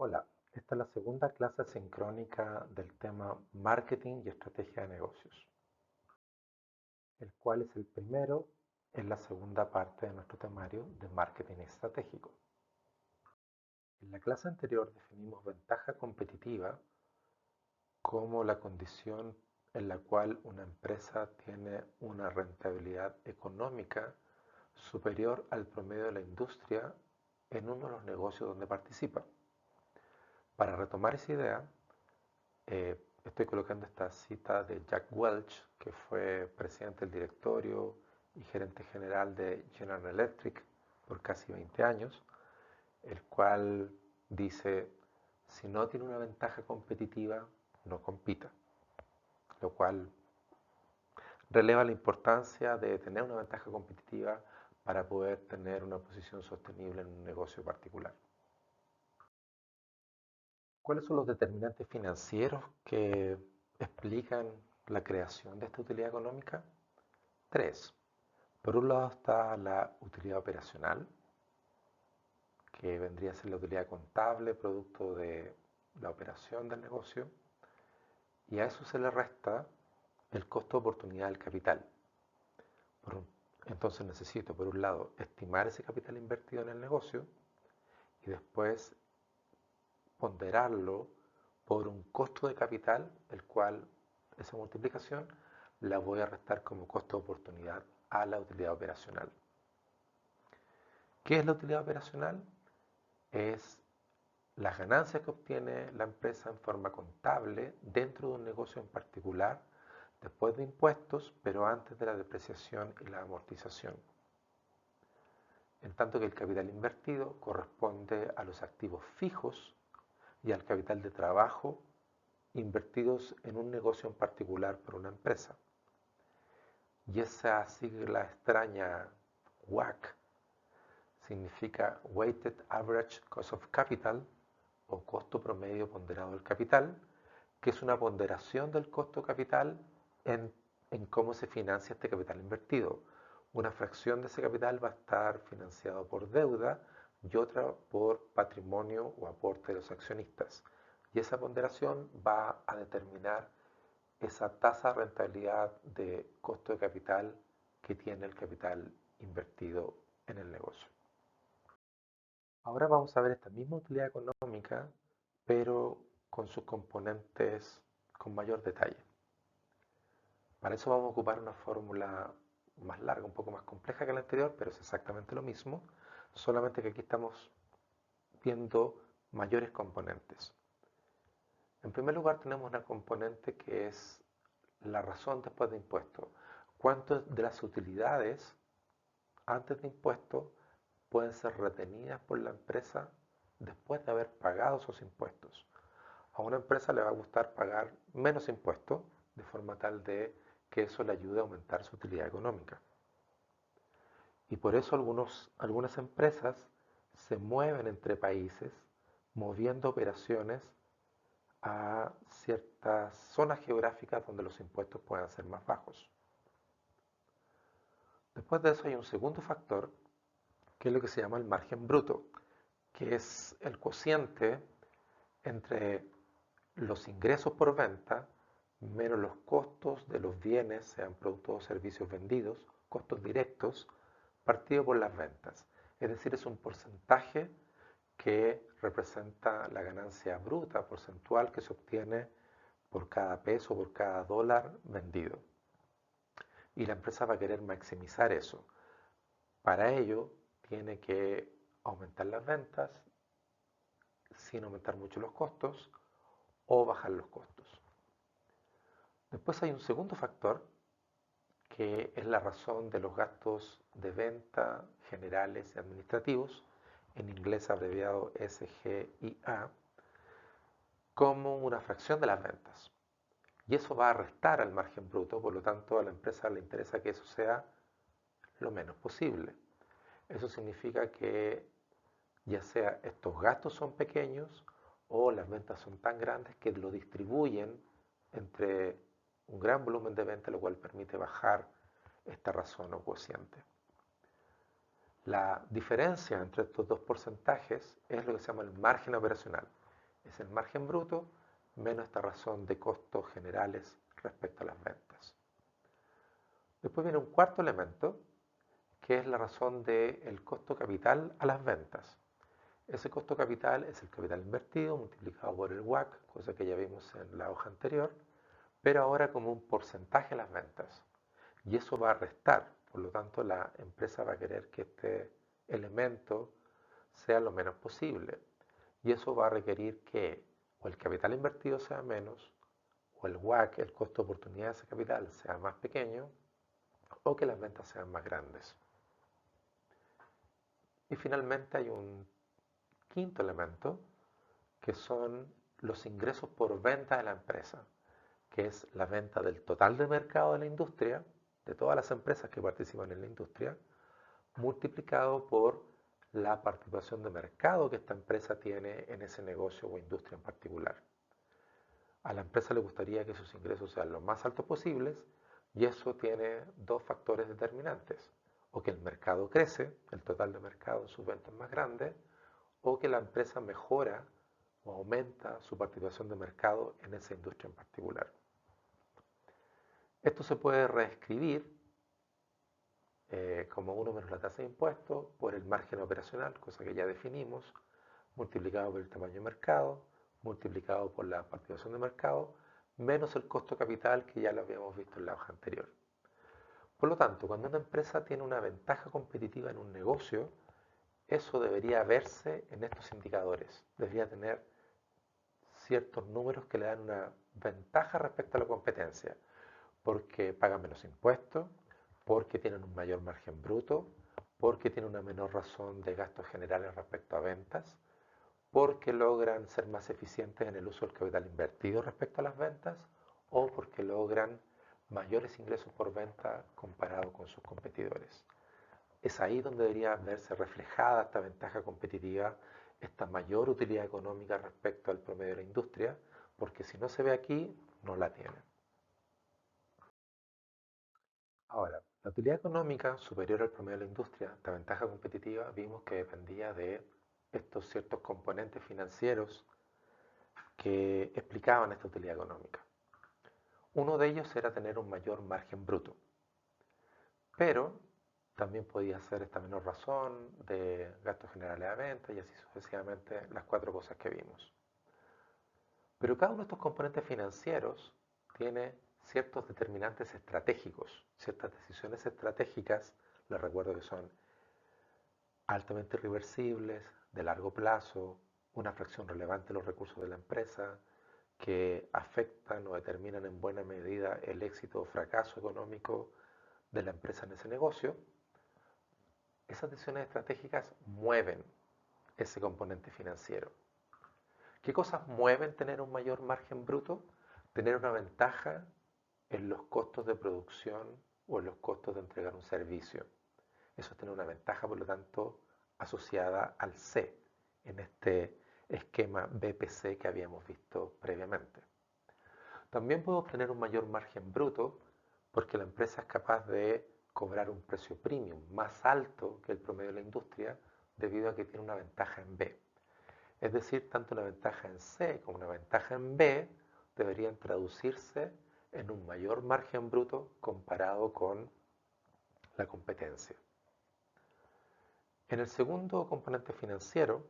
Hola, esta es la segunda clase sincrónica del tema Marketing y Estrategia de Negocios, el cual es el primero en la segunda parte de nuestro temario de Marketing Estratégico. En la clase anterior definimos ventaja competitiva como la condición en la cual una empresa tiene una rentabilidad económica superior al promedio de la industria en uno de los negocios donde participa. Para retomar esa idea, estoy colocando esta cita de Jack Welch, que fue presidente del directorio y gerente general de General Electric por casi 20 años, el cual dice, si no tiene una ventaja competitiva, no compita, lo cual releva la importancia de tener una ventaja competitiva para poder tener una posición sostenible en un negocio particular. ¿Cuáles son los determinantes financieros que explican la creación de esta utilidad económica? Tres. Por un lado está la utilidad operacional, que vendría a ser la utilidad contable, producto de la operación del negocio, y a eso se le resta el costo de oportunidad del capital. Entonces necesito, por un lado, estimar ese capital invertido en el negocio y después ponderarlo por un costo de capital, el cual esa multiplicación la voy a restar como costo de oportunidad a la utilidad operacional. ¿Qué es la utilidad operacional? Es las ganancias que obtiene la empresa en forma contable dentro de un negocio en particular, después de impuestos, pero antes de la depreciación y la amortización. En tanto que el capital invertido corresponde a los activos fijos y al capital de trabajo invertidos en un negocio en particular por una empresa. Y esa sigla extraña WACC significa Weighted Average Cost of Capital o costo promedio ponderado del capital, que es una ponderación del costo capital en cómo se financia este capital invertido. Una fracción de ese capital va a estar financiado por deuda y otra por patrimonio o aporte de los accionistas. Y esa ponderación va a determinar esa tasa de rentabilidad de costo de capital que tiene el capital invertido en el negocio. Ahora vamos a ver esta misma utilidad económica, pero con sus componentes con mayor detalle. Para eso vamos a ocupar una fórmula más larga, un poco más compleja que la anterior, pero es exactamente lo mismo, solamente que aquí estamos viendo mayores componentes. En primer lugar tenemos una componente que es la razón después de impuestos. ¿Cuántas de las utilidades antes de impuestos pueden ser retenidas por la empresa después de haber pagado esos impuestos? A una empresa le va a gustar pagar menos impuestos de forma tal de que eso le ayude a aumentar su utilidad económica. Y por eso algunas empresas se mueven entre países moviendo operaciones a ciertas zonas geográficas donde los impuestos puedan ser más bajos. Después de eso hay un segundo factor, que es lo que se llama el margen bruto, que es el cociente entre los ingresos por venta menos los costos de los bienes, sean productos o servicios vendidos, costos directos, partido por las ventas. Es decir, es un porcentaje que representa la ganancia bruta porcentual que se obtiene por cada peso, por cada dólar vendido. Y la empresa va a querer maximizar eso. Para ello, tiene que aumentar las ventas sin aumentar mucho los costos o bajar los costos. Después hay un segundo factor que es la razón de los gastos de venta generales y administrativos, en inglés abreviado SG&A, como una fracción de las ventas. Y eso va a restar al margen bruto, por lo tanto a la empresa le interesa que eso sea lo menos posible. Eso significa que ya sea estos gastos son pequeños o las ventas son tan grandes que lo distribuyen entre un gran volumen de ventas, lo cual permite bajar esta razón o cociente. La diferencia entre estos dos porcentajes es lo que se llama el margen operacional. es el margen bruto menos esta razón de costos generales respecto a las ventas. Después viene un cuarto elemento, que es la razón del costo capital a las ventas. Ese costo capital es el capital invertido multiplicado por el WACC, cosa que ya vimos en la hoja anterior, pero ahora como un porcentaje de las ventas. Y eso va a restar, por lo tanto la empresa va a querer que este elemento sea lo menos posible. Y eso va a requerir que o el capital invertido sea menos, o el WACC, el costo de oportunidad de ese capital, sea más pequeño, o que las ventas sean más grandes. Y finalmente hay un quinto elemento, que son los ingresos por venta de la empresa, que es la venta del total de mercado de la industria, de todas las empresas que participan en la industria, multiplicado por la participación de mercado que esta empresa tiene en ese negocio o industria en particular. A la empresa le gustaría que sus ingresos sean los más altos posibles y eso tiene dos factores determinantes. O que el mercado crece, el total de mercado en sus ventas más grande, o que la empresa mejora o aumenta su participación de mercado en esa industria en particular. Esto se puede reescribir como 1 menos la tasa de impuestos por el margen operacional, cosa que ya definimos, multiplicado por el tamaño de mercado, multiplicado por la participación de mercado, menos el costo capital que ya lo habíamos visto en la hoja anterior. Por lo tanto, cuando una empresa tiene una ventaja competitiva en un negocio, eso debería verse en estos indicadores. Debería tener ciertos números que le dan una ventaja respecto a la competencia, porque pagan menos impuestos, porque tienen un mayor margen bruto, porque tienen una menor razón de gastos generales respecto a ventas, porque logran ser más eficientes en el uso del capital invertido respecto a las ventas, o porque logran mayores ingresos por venta comparado con sus competidores. Es ahí donde debería verse reflejada esta ventaja competitiva, esta mayor utilidad económica respecto al promedio de la industria, porque si no se ve aquí, no la tiene. Ahora, la utilidad económica superior al promedio de la industria, esta ventaja competitiva, vimos que dependía de estos ciertos componentes financieros que explicaban esta utilidad económica. Uno de ellos era tener un mayor margen bruto, pero también podía ser esta menor razón de gastos generales de venta y así sucesivamente las cuatro cosas que vimos. Pero cada uno de estos componentes financieros tiene ciertos determinantes estratégicos, ciertas decisiones estratégicas, les recuerdo que son altamente reversibles, de largo plazo, una fracción relevante de los recursos de la empresa, que afectan o determinan en buena medida el éxito o fracaso económico de la empresa en ese negocio. Esas decisiones estratégicas mueven ese componente financiero. ¿Qué cosas mueven tener un mayor margen bruto? Tener una ventaja en los costos de producción o en los costos de entregar un servicio. Eso es tener una ventaja, por lo tanto, asociada al C, en este esquema BPC que habíamos visto previamente. También puedo obtener un mayor margen bruto porque la empresa es capaz de cobrar un precio premium más alto que el promedio de la industria debido a que tiene una ventaja en B. Es decir, tanto una ventaja en C como una ventaja en B deberían traducirse en un mayor margen bruto comparado con la competencia. En el segundo componente financiero,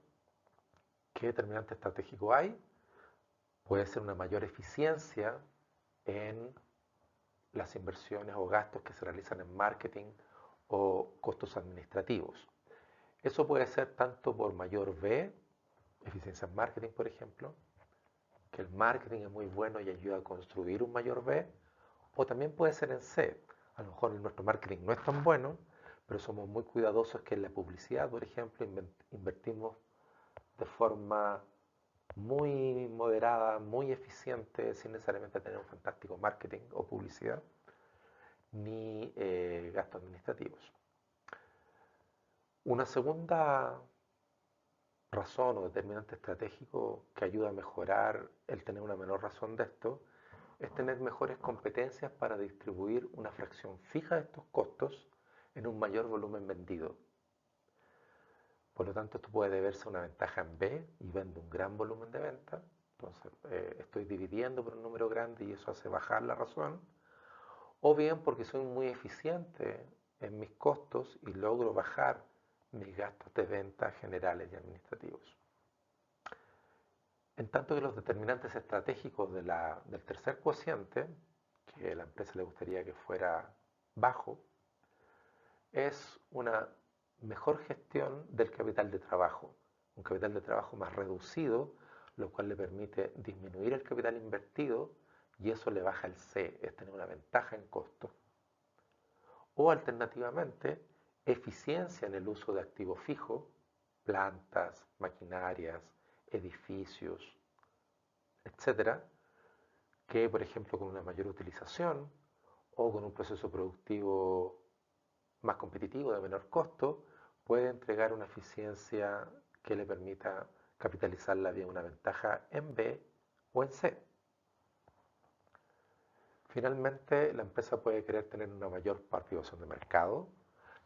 ¿qué determinante estratégico hay? Puede ser una mayor eficiencia en las inversiones o gastos que se realizan en marketing o costos administrativos. Eso puede ser tanto por mayor B, eficiencia en marketing, por ejemplo, que el marketing es muy bueno y ayuda a construir un mayor B, o también puede ser en C. A lo mejor nuestro marketing no es tan bueno, pero somos muy cuidadosos que en la publicidad, por ejemplo, invertimos de forma muy moderada, muy eficiente, sin necesariamente tener un fantástico marketing o publicidad, ni gastos administrativos. Una segunda razón o determinante estratégico que ayuda a mejorar el tener una menor razón de esto es tener mejores competencias para distribuir una fracción fija de estos costos en un mayor volumen vendido. Por lo tanto, esto puede deberse a una ventaja en B y vendo un gran volumen de venta. Entonces, estoy dividiendo por un número grande y eso hace bajar la razón. O bien porque soy muy eficiente en mis costos y logro bajar mis gastos de venta generales y administrativos. En tanto que los determinantes estratégicos del tercer cociente, que a la empresa le gustaría que fuera bajo, es una mejor gestión del capital de trabajo, un capital de trabajo más reducido, lo cual le permite disminuir el capital invertido y eso le baja el C, es tener una ventaja en costo. O alternativamente, eficiencia en el uso de activos fijos, plantas, maquinarias, edificios, etcétera, que por ejemplo con una mayor utilización o con un proceso productivo más competitivo de menor costo, puede entregar una eficiencia que le permita capitalizarla vía una ventaja en B o en C. Finalmente, la empresa puede querer tener una mayor participación de mercado,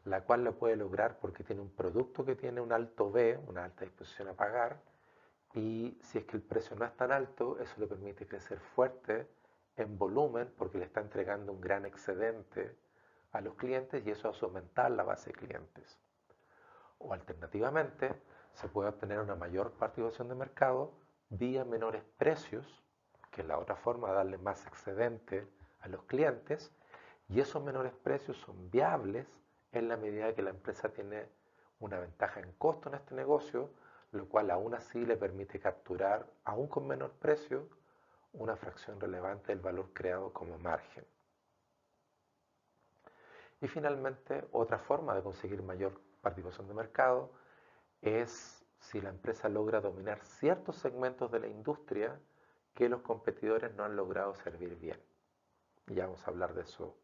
la cual la puede lograr porque tiene un producto que tiene un alto B, una alta disposición a pagar, y si es que el precio no es tan alto, eso le permite crecer fuerte en volumen porque le está entregando un gran excedente a los clientes y eso hace aumentar la base de clientes. O alternativamente, se puede obtener una mayor participación de mercado vía menores precios, que es la otra forma de darle más excedente a los clientes, y esos menores precios son viables en la medida que la empresa tiene una ventaja en costo en este negocio, lo cual aún así le permite capturar, aún con menor precio, una fracción relevante del valor creado como margen. Y finalmente, otra forma de conseguir mayor participación de mercado es si la empresa logra dominar ciertos segmentos de la industria que los competidores no han logrado servir bien. Y ya vamos a hablar de eso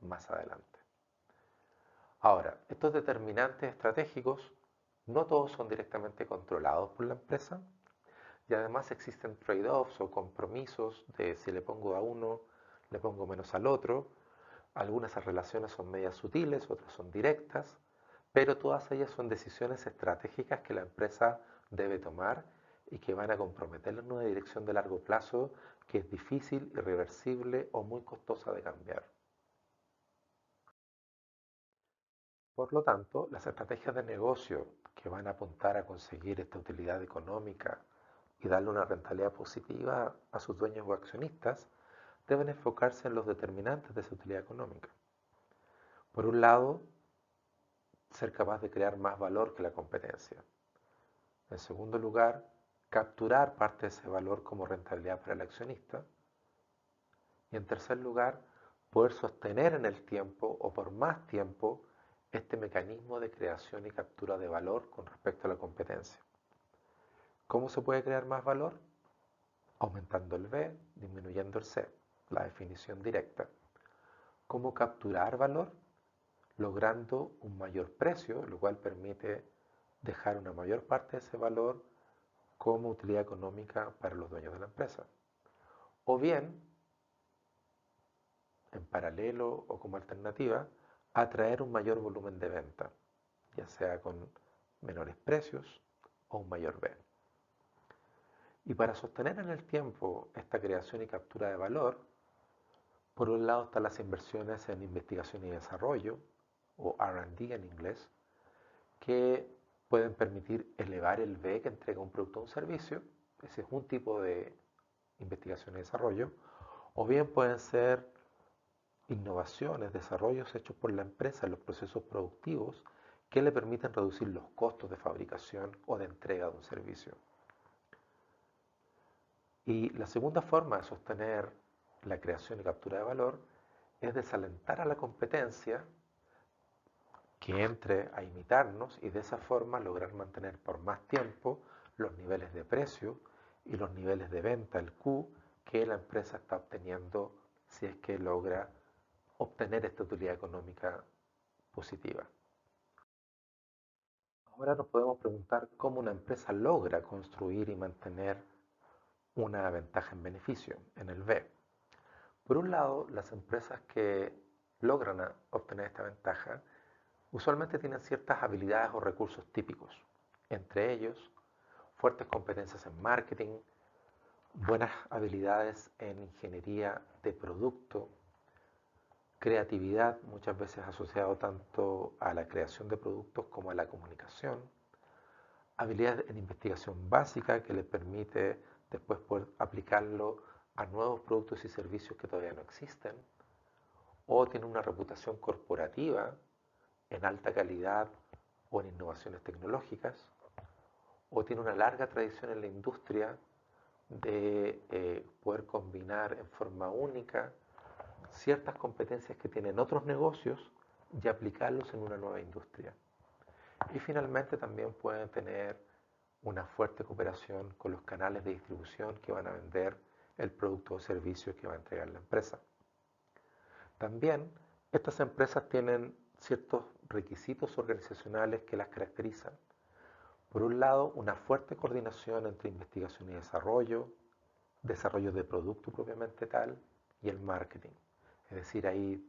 más adelante. Ahora, estos determinantes estratégicos no todos son directamente controlados por la empresa y además existen trade-offs o compromisos de si le pongo a uno, le pongo menos al otro. Algunas relaciones son medias sutiles, otras son directas, pero todas ellas son decisiones estratégicas que la empresa debe tomar y que van a comprometerla en una dirección de largo plazo que es difícil, irreversible o muy costosa de cambiar. Por lo tanto, las estrategias de negocio que van a apuntar a conseguir esta utilidad económica y darle una rentabilidad positiva a sus dueños o accionistas deben enfocarse en los determinantes de esa utilidad económica. Por un lado, ser capaz de crear más valor que la competencia. En segundo lugar, capturar parte de ese valor como rentabilidad para el accionista. Y en tercer lugar, poder sostener en el tiempo o por más tiempo este mecanismo de creación y captura de valor con respecto a la competencia. ¿Cómo se puede crear más valor? Aumentando el B, disminuyendo el C, la definición directa. ¿Cómo capturar valor? Logrando un mayor precio, lo cual permite dejar una mayor parte de ese valor como utilidad económica para los dueños de la empresa. O bien, en paralelo o como alternativa, atraer un mayor volumen de venta, ya sea con menores precios o un mayor B. Y para sostener en el tiempo esta creación y captura de valor, por un lado están las inversiones en investigación y desarrollo, o R&D en inglés, que pueden permitir elevar el B que entrega un producto o un servicio. Ese es un tipo de investigación y desarrollo. O bien pueden ser innovaciones, desarrollos hechos por la empresa en los procesos productivos que le permiten reducir los costos de fabricación o de entrega de un servicio. Y la segunda forma de sostener la creación y captura de valor es desalentar a la competencia que entre a imitarnos y de esa forma lograr mantener por más tiempo los niveles de precio y los niveles de venta, el Q, que la empresa está obteniendo si es que logra obtener esta utilidad económica positiva. Ahora nos podemos preguntar cómo una empresa logra construir y mantener una ventaja en beneficio, en el B. Por un lado, las empresas que logran obtener esta ventaja Usualmente tienen ciertas habilidades o recursos típicos, entre ellos fuertes competencias en marketing, buenas habilidades en ingeniería de producto, creatividad, muchas veces asociado tanto a la creación de productos como a la comunicación, habilidades en investigación básica que les permite después poder aplicarlo a nuevos productos y servicios que todavía no existen, o tiene una reputación corporativa en alta calidad o en innovaciones tecnológicas, o tiene una larga tradición en la industria de poder combinar en forma única ciertas competencias que tienen otros negocios y aplicarlos en una nueva industria. Y finalmente también pueden tener una fuerte cooperación con los canales de distribución que van a vender el producto o servicio que va a entregar la empresa. También estas empresas tienen ciertos requisitos organizacionales que las caracterizan. Por un lado, una fuerte coordinación entre investigación y desarrollo de producto propiamente tal, y el marketing. Es decir, ahí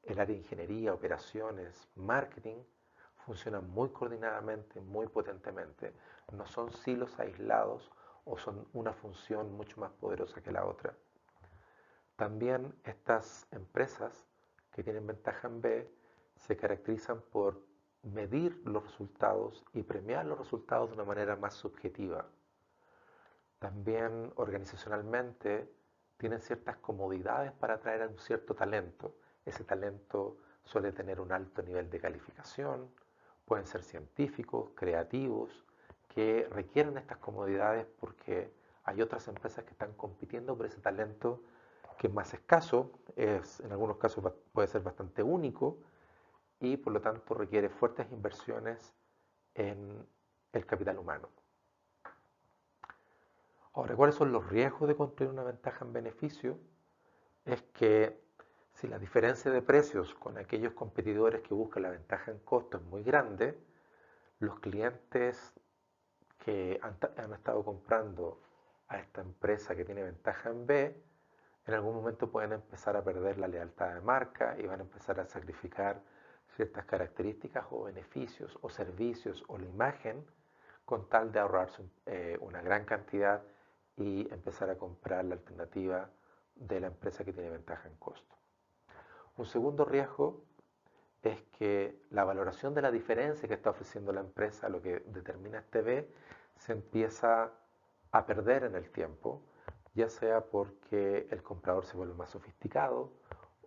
el área de ingeniería, operaciones, marketing funcionan muy coordinadamente, muy potentemente. No son silos aislados o son una función mucho más poderosa que la otra. También estas empresas que tienen ventaja en B se caracterizan por medir los resultados y premiar los resultados de una manera más subjetiva. También organizacionalmente tienen ciertas comodidades para atraer a un cierto talento. Ese talento suele tener un alto nivel de calificación, pueden ser científicos, creativos, que requieren estas comodidades porque hay otras empresas que están compitiendo por ese talento que es más escaso, en algunos casos puede ser bastante único y por lo tanto requiere fuertes inversiones en el capital humano. Ahora, ¿cuáles son los riesgos de construir una ventaja en beneficio? Es que si la diferencia de precios con aquellos competidores que buscan la ventaja en costo es muy grande, los clientes que han estado comprando a esta empresa que tiene ventaja en B, en algún momento pueden empezar a perder la lealtad de marca y van a empezar a sacrificar ciertas características o beneficios o servicios o la imagen con tal de ahorrarse una gran cantidad y empezar a comprar la alternativa de la empresa que tiene ventaja en costo. Un segundo riesgo es que la valoración de la diferencia que está ofreciendo la empresa, lo que determina este B, se empieza a perder en el tiempo, ya sea porque el comprador se vuelve más sofisticado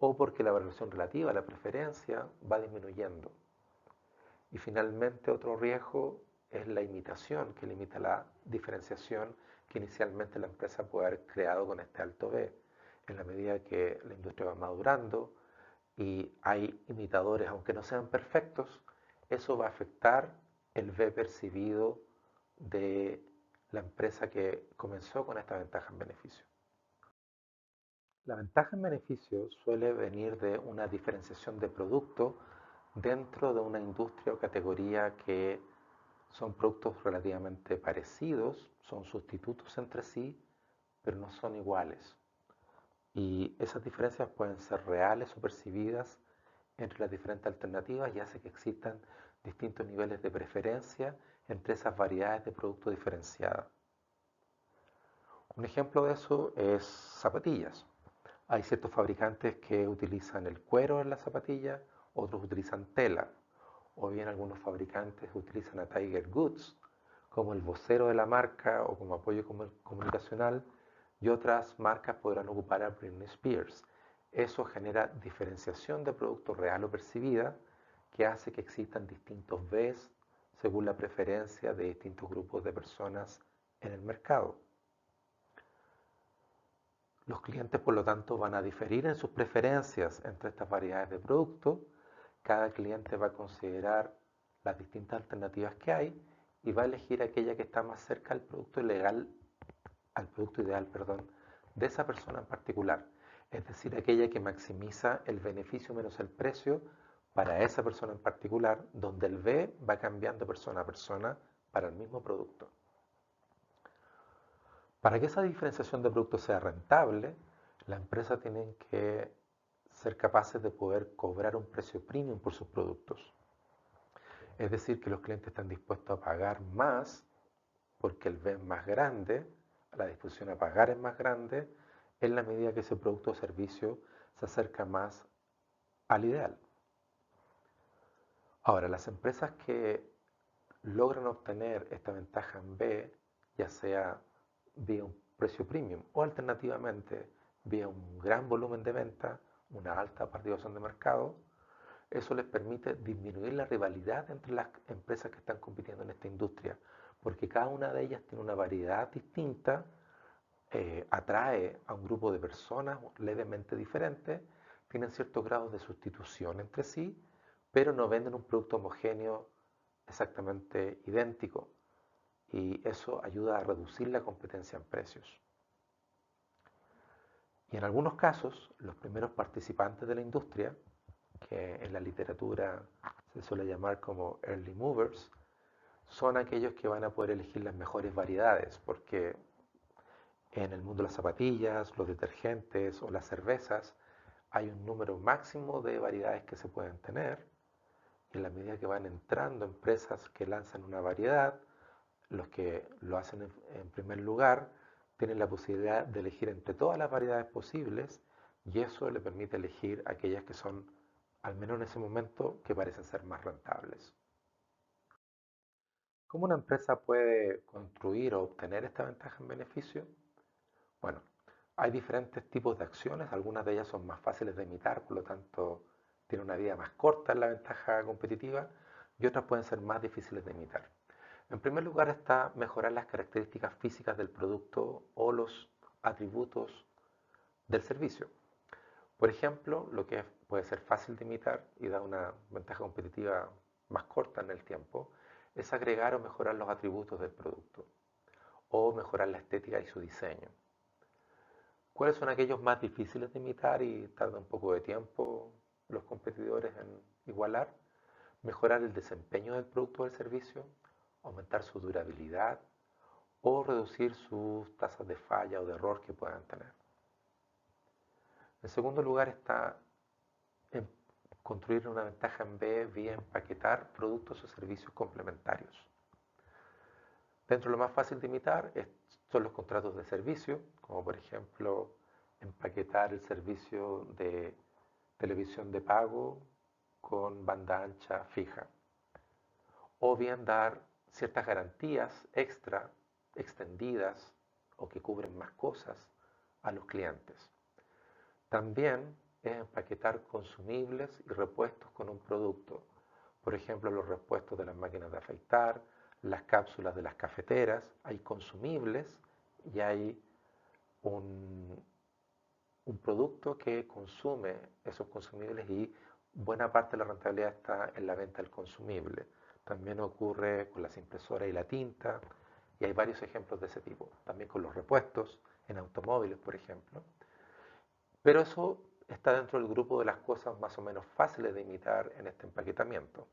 o porque la valoración relativa a la preferencia va disminuyendo. Y finalmente otro riesgo es la imitación, que limita la diferenciación que inicialmente la empresa puede haber creado con este alto B. En la medida que la industria va madurando y hay imitadores, aunque no sean perfectos, eso va a afectar el B percibido de la empresa que comenzó con esta ventaja en beneficio. La ventaja en beneficio suele venir de una diferenciación de producto dentro de una industria o categoría que son productos relativamente parecidos, son sustitutos entre sí, pero no son iguales. Y esas diferencias pueden ser reales o percibidas entre las diferentes alternativas y hace que existan distintos niveles de preferencia entre esas variedades de productos diferenciadas. Un ejemplo de eso es zapatillas. Hay ciertos fabricantes que utilizan el cuero en las zapatillas, otros utilizan tela, o bien algunos fabricantes utilizan a Tiger Woods como el vocero de la marca o como apoyo comunicacional, y otras marcas podrán ocupar a Britney Spears. Eso genera diferenciación de producto real o percibida que hace que existan distintos Bs según la preferencia de distintos grupos de personas en el mercado. Los clientes, por lo tanto, van a diferir en sus preferencias entre estas variedades de producto. Cada cliente va a considerar las distintas alternativas que hay y va a elegir aquella que está más cerca al producto ideal, de esa persona en particular. Es decir, aquella que maximiza el beneficio menos el precio para esa persona en particular, donde el B va cambiando persona a persona para el mismo producto. Para que esa diferenciación de productos sea rentable, la empresa tiene que ser capaces de poder cobrar un precio premium por sus productos. Es decir, que los clientes están dispuestos a pagar más porque el B es más grande, la disposición a pagar es más grande, en la medida que ese producto o servicio se acerca más al ideal. Ahora, las empresas que logran obtener esta ventaja en B, ya sea vía un precio premium o alternativamente vía un gran volumen de venta, una alta participación de mercado, eso les permite disminuir la rivalidad entre las empresas que están compitiendo en esta industria, porque cada una de ellas tiene una variedad distinta, atrae a un grupo de personas levemente diferentes, tienen ciertos grados de sustitución entre sí, pero no venden un producto homogéneo exactamente idéntico, y eso ayuda a reducir la competencia en precios. Y en algunos casos, los primeros participantes de la industria, que en la literatura se suele llamar como early movers, son aquellos que van a poder elegir las mejores variedades, porque en el mundo de las zapatillas, los detergentes o las cervezas hay un número máximo de variedades que se pueden tener, y en la medida que van entrando empresas que lanzan una variedad, los que lo hacen en primer lugar tienen la posibilidad de elegir entre todas las variedades posibles, y eso le permite elegir aquellas que son, al menos en ese momento, que parecen ser más rentables. ¿Cómo una empresa puede construir o obtener esta ventaja en beneficio? Bueno, hay diferentes tipos de acciones, algunas de ellas son más fáciles de imitar, por lo tanto tienen una vida más corta en la ventaja competitiva, y otras pueden ser más difíciles de imitar. En primer lugar está mejorar las características físicas del producto o los atributos del servicio. Por ejemplo, lo que puede ser fácil de imitar y da una ventaja competitiva más corta en el tiempo, es agregar o mejorar los atributos del producto o mejorar la estética y su diseño. ¿Cuáles son aquellos más difíciles de imitar y tarda un poco de tiempo los competidores en igualar? Mejorar el desempeño del producto o del servicio, aumentar su durabilidad o reducir sus tasas de falla o de error que puedan tener. En segundo lugar está en construir una ventaja en B vía empaquetar productos o servicios complementarios. Dentro de lo más fácil de imitar son los contratos de servicio, como por ejemplo empaquetar el servicio de televisión de pago con banda ancha fija, o bien dar ciertas garantías extra, extendidas o que cubren más cosas a los clientes. También es empaquetar consumibles y repuestos con un producto. Por ejemplo, los repuestos de las máquinas de afeitar, las cápsulas de las cafeteras, hay consumibles y hay un, un producto que consume esos consumibles, y buena parte de la rentabilidad está en la venta del consumible. También ocurre con las impresoras y la tinta, y hay varios ejemplos de ese tipo. También con los repuestos en automóviles, por ejemplo. Pero eso está dentro del grupo de las cosas más o menos fáciles de imitar en este empaquetamiento.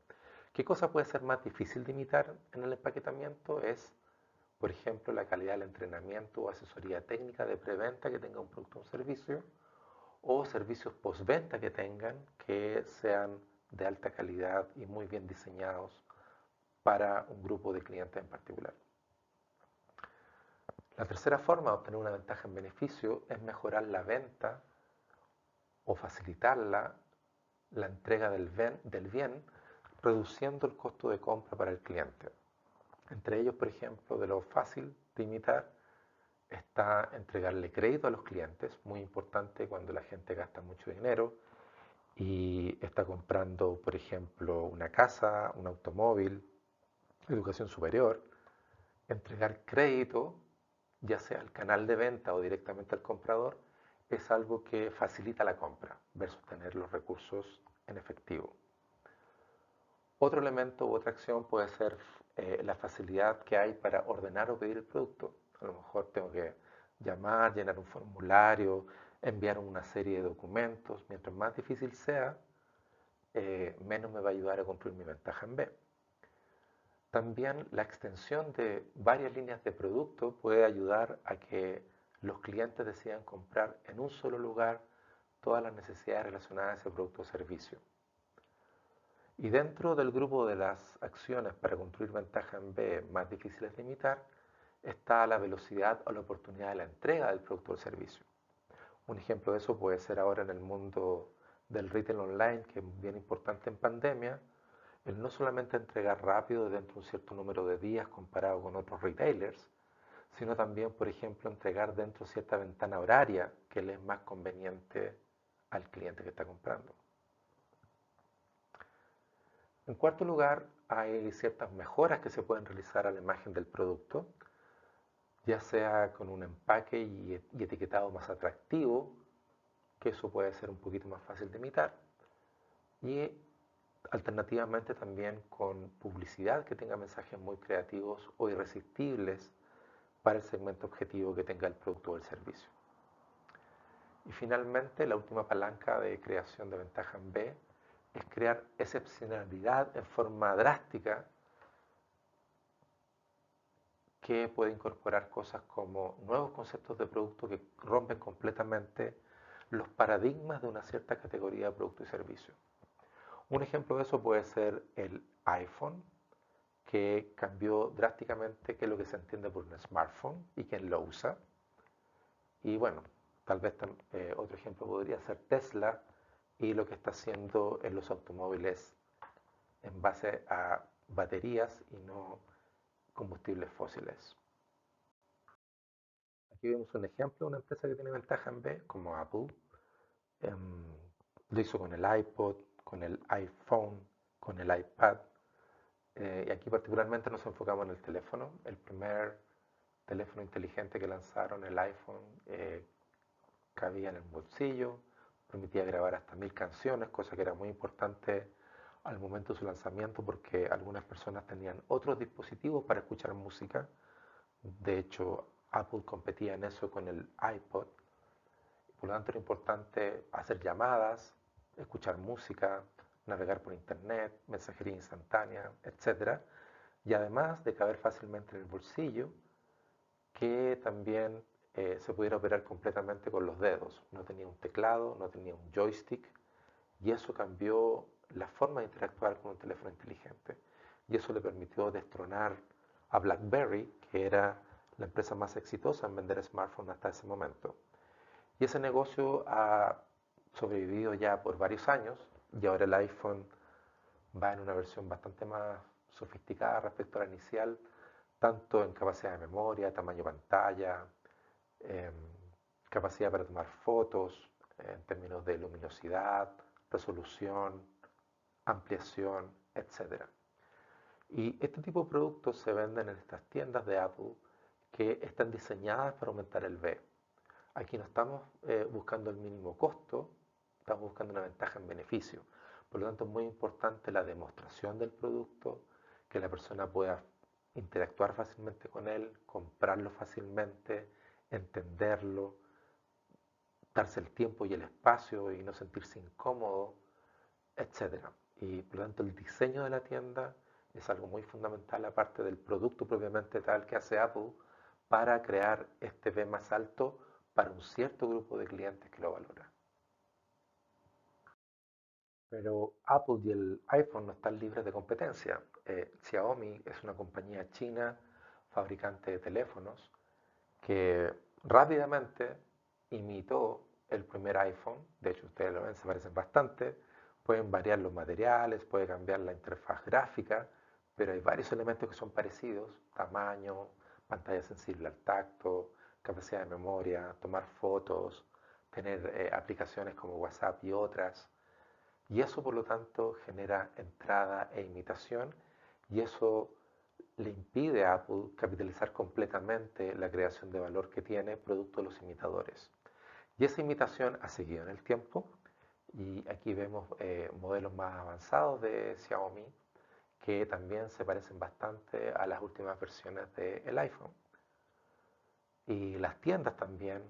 ¿Qué cosa puede ser más difícil de imitar en el empaquetamiento? Es, por ejemplo, la calidad del entrenamiento o asesoría técnica de preventa que tenga un producto o un servicio, o servicios postventa que tengan, que sean de alta calidad y muy bien diseñados para un grupo de clientes en particular. La tercera forma de obtener una ventaja en beneficio es mejorar la venta o facilitar la entrega del bien, reduciendo el costo de compra para el cliente. Entre ellos, por ejemplo, de lo fácil de imitar, está entregarle crédito a los clientes, muy importante cuando la gente gasta mucho dinero y está comprando, por ejemplo, una casa, un automóvil, educación superior. Entregar crédito, ya sea al canal de venta o directamente al comprador, es algo que facilita la compra versus tener los recursos en efectivo. Otro elemento u otra acción puede ser la facilidad que hay para ordenar o pedir el producto. A lo mejor tengo que llamar, llenar un formulario, enviar una serie de documentos. Mientras más difícil sea, menos me va a ayudar a construir mi ventaja en B. También la extensión de varias líneas de producto puede ayudar a que los clientes decidan comprar en un solo lugar todas las necesidades relacionadas a ese producto o servicio. Y dentro del grupo de las acciones para construir ventaja en B más difíciles de imitar, está la velocidad o la oportunidad de la entrega del producto o servicio. Un ejemplo de eso puede ser ahora en el mundo del retail online, que es bien importante en pandemia, el no solamente entregar rápido dentro de un cierto número de días comparado con otros retailers, sino también, por ejemplo, entregar dentro de cierta ventana horaria que le es más conveniente al cliente que está comprando. En cuarto lugar, hay ciertas mejoras que se pueden realizar a la imagen del producto, ya sea con un empaque y etiquetado más atractivo, que eso puede ser un poquito más fácil de imitar, y alternativamente también con publicidad que tenga mensajes muy creativos o irresistibles para el segmento objetivo que tenga el producto o el servicio. Y finalmente, la última palanca de creación de ventaja en B es crear excepcionalidad en forma drástica que puede incorporar cosas como nuevos conceptos de producto que rompen completamente los paradigmas de una cierta categoría de producto y servicio. Un ejemplo de eso puede ser el iPhone, que cambió drásticamente qué es lo que se entiende por un smartphone y quién lo usa. Y bueno, tal vez otro ejemplo podría ser Tesla y lo que está haciendo en los automóviles en base a baterías y no combustibles fósiles. Aquí vemos un ejemplo de una empresa que tiene ventaja en B, como Apple. Em, lo hizo con el iPod, con el iPhone, con el iPad. Y aquí particularmente nos enfocamos en el teléfono. El primer teléfono inteligente que lanzaron, el iPhone, cabía en el bolsillo, permitía grabar hasta 1000 canciones, cosa que era muy importante al momento de su lanzamiento porque algunas personas tenían otros dispositivos para escuchar música. De hecho, Apple competía en eso con el iPod. Por lo tanto, era importante hacer llamadas, escuchar música, navegar por internet, mensajería instantánea, etc. Y además de caber fácilmente en el bolsillo, que también se pudiera operar completamente con los dedos. No tenía un teclado, no tenía un joystick, y eso cambió la forma de interactuar con un teléfono inteligente. Y eso le permitió destronar a BlackBerry, que era la empresa más exitosa en vender smartphones hasta ese momento. Y ese negocio ha sobrevivido ya por varios años, y ahora el iPhone va en una versión bastante más sofisticada respecto a la inicial, tanto en capacidad de memoria, tamaño pantalla, eh, capacidad para tomar fotos, en términos de luminosidad, resolución, ampliación, etc. Y este tipo de productos se venden en estas tiendas de Apple que están diseñadas para aumentar el B. Aquí no estamos buscando el mínimo costo, estamos buscando una ventaja en beneficio. Por lo tanto, es muy importante la demostración del producto, que la persona pueda interactuar fácilmente con él, comprarlo fácilmente, entenderlo, darse el tiempo y el espacio y no sentirse incómodo, etc. Y por lo tanto, el diseño de la tienda es algo muy fundamental, aparte del producto propiamente tal que hace Apple, para crear este B más alto para un cierto grupo de clientes que lo valora. Pero Apple y el iPhone no están libres de competencia. Xiaomi es una compañía china fabricante de teléfonos que rápidamente imitó el primer iPhone. De hecho, ustedes lo ven, se parecen bastante. Pueden variar los materiales, puede cambiar la interfaz gráfica, pero hay varios elementos que son parecidos: tamaño, pantalla sensible al tacto, capacidad de memoria, tomar fotos, tener aplicaciones como WhatsApp y otras. Y eso, por lo tanto, genera entrada e imitación, y eso le impide a Apple capitalizar completamente la creación de valor que tiene producto de los imitadores. Y esa imitación ha seguido en el tiempo, y aquí vemos modelos más avanzados de Xiaomi que también se parecen bastante a las últimas versiones del iPhone. Y las tiendas también